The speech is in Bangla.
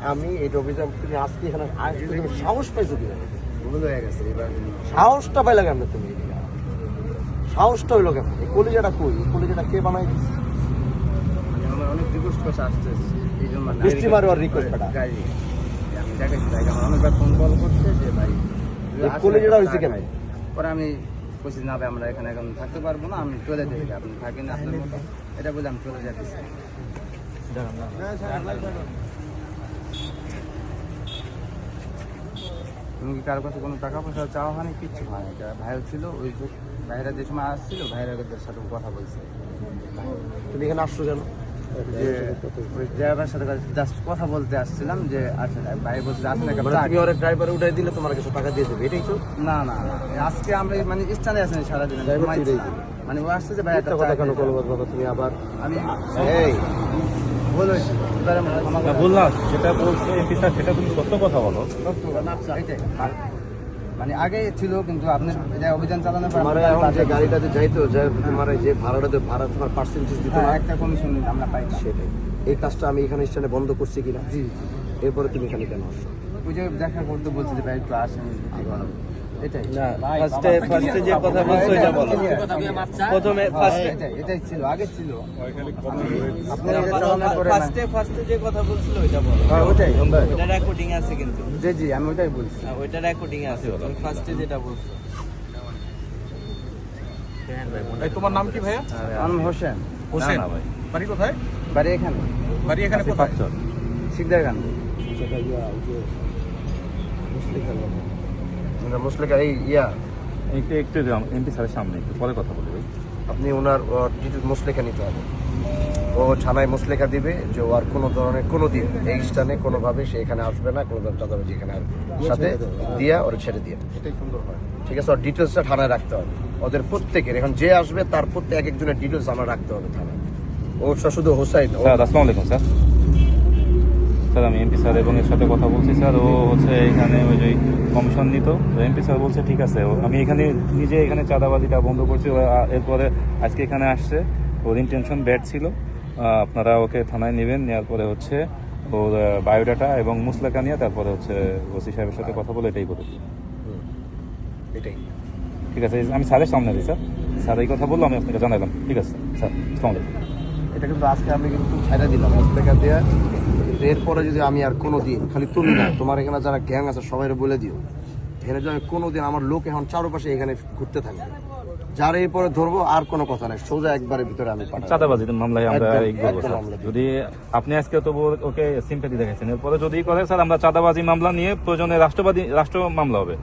আমি এই অভিযান তুমি আজকে এখানে তুমি সাহস পাইছো কি ভুল হয়ে গেছে এবার। সাহসটা পাইলা কেমন তুমি সাহসটা হইলো কেমন এই কলিজাটা কই এই কলিজাটা কে বানাই দিচ্ছে মানে আমার অনেক রিকোয়েস্ট করছে আসতে এই জন্য বৃষ্টি মারোয়ার রিকোয়েস্ট পাঠা গাড়ি আমি দেখাচ্ছি ভাই আমার অনেকবার ফোন কল করছে যে ভাই এই কলিজাটা হয়েছে কেন পরে আমি বলছি না ভাই আমরা এখানে এখন থাকতে পারবো না আমি চলে যাই আপনি থাকেন আপনার মতো এটা বলে আমি চলে যাচ্ছি। তুমি কি কারো কাছে কোনো টাকা পয়সা চাওয়া হয়নি কিচ্ছু হয় না ভাইও ছিল ওই যে ভাইরা যে সময় আসছিল ভাইরাদের সাথে কথা বলছে। তুমি এখানে আসছো কেন যে ওই ড্রাইভারের সাথে জাস্ট কথা বলতে আসছিলাম যে আচ্ছা ভাই বলছে আসেন একটা মানে তুমি ওরে ড্রাইভারে উঠাই দিলে তোমার কিছু টাকা দিয়ে দেবে এটাই তো না না না আজকে আমরা মানে স্থানে আছেন সারাদিন ড্রাইভার তুই দিবি। মানে ও আসছে যে ভাই একটা কথা চা কেন খেয়ে করবো বাবা তুমি আবার আমি এই ভুল হয়েছে এবারে আমার না বললাম সেটা বলছে এমপি স্যার সেটা তুমি সত্য কথা বলো। এইটাই মানে আগে ছিল কিন্তু আপনি এটা অভিযান চালানোর পর তোমার এখন যে গাড়িটাতে যাইতো যে তোমার এই যে ভাড়াটাতে ভাড়া তোমার পার্সেন্টেজ দিত না একটা কমিশন আমরা পাই না। সেটাই এই কাজটা আমি এখানে স্ট্যান্ডে বন্ধ করছি কিনা জি এরপরে তুমি এখানে কেন আসছো ওই যে দেখা করতে বলছি যে ভাই একটু আসেন এটাই না ফার্স্টে যে কথা বলছো এটা বলো প্রথমে এটাই ছিল আগে ছিল ফার্স্টে যে কথা বলছিল ওইটা বলো হ্যাঁ ওটাই ওটা রেকর্ডিং আছে কিন্তু জি জি আমি ওটাই বলছি। ওইটা রেকর্ডিং আছে তুমি ফার্স্টে যেটা বলছো তোমার নাম কি ভাইয়া? আমি হোসেন হোসেন। না ভাই বাড়ি কোথায়? বাড়ি এখানে বাড়ি এখানে কোথায়? শিকদার গান মুসলিকা এই ইয়া একটু একটু এমপি স্যারের সামনে একটু পরে কথা বলি ভাই। আপনি ওনার ডিটেলস মুসলেখা নিতে হবে ও ছানায় মুসলেখা দিবে যে ও আর কোনো ধরনের কোনো দিন এই স্থানে কোনোভাবে সে এখানে আসবে না কোনো ধরনের চাঁদাবাজি এখানে আর সাথে দিয়া ওরা ছেড়ে দিয়ে এটাই সুন্দর হয়। ঠিক আছে ওর ডিটেলসটা থানায় রাখতে হবে ওদের প্রত্যেকের এখন যে আসবে তার প্রত্যেক এক একজনের ডিটেলস আমরা রাখতে হবে থানায় ওটা শুধু হোসাইন স্যার আসসালামু আলাইকুম স্যার। স্যার আমি এমপি স্যার এবং এর সাথে কথা বলছি স্যার ও হচ্ছে এখানে ওই যে কমিশন নিত তো এমপি স্যার বলছে ঠিক আছে আমি এখানে নিজে এখানে চাঁদাবাজিটা বন্ধ করছি এরপরে আজকে এখানে আসছে ওর ইন্টেনশন ব্যাড ছিল আপনারা ওকে থানায় নেবেন নেওয়ার পরে হচ্ছে ওর বায়োডাটা এবং মুসলেখা নিয়ে তারপরে হচ্ছে ওসি সাহেবের সাথে কথা বলে এটাই বলেছি। এটাই ঠিক আছে আমি স্যারের সামনে দিই স্যার স্যার এই কথা বললো আমি আপনাকে জানালাম ঠিক আছে স্যার আসসালামু আলাইকুম। এটা কিন্তু আজকে আমি কিন্তু ছাইড়া দিলাম মুসলেখা দেওয়া কিন্তু এরপরে যদি আমি আর কোনো দিন খালি তুমি না তোমার এখানে যারা গ্যাং আছে সবাই বলে দিও এখানে যদি আমি কোনো দিন আমার লোক এখন চারপাশে এখানে ঘুরতে থাকবে যার এরপরে ধরবো আর কোনো কথা নাই সোজা একবারের ভিতরে আমি পাঠাবো। চাঁদাবাজির মামলায় আমরা একদম, এই করবো একদম স্যার মামলা। যদি আপনি আজকে তো ওকে সিম্পেথি দেখাচ্ছেন এরপরে যদি করে স্যার আমরা চাঁদাবাজি মামলা নিয়ে প্রয়োজনে রাষ্ট্র মামলা হবে।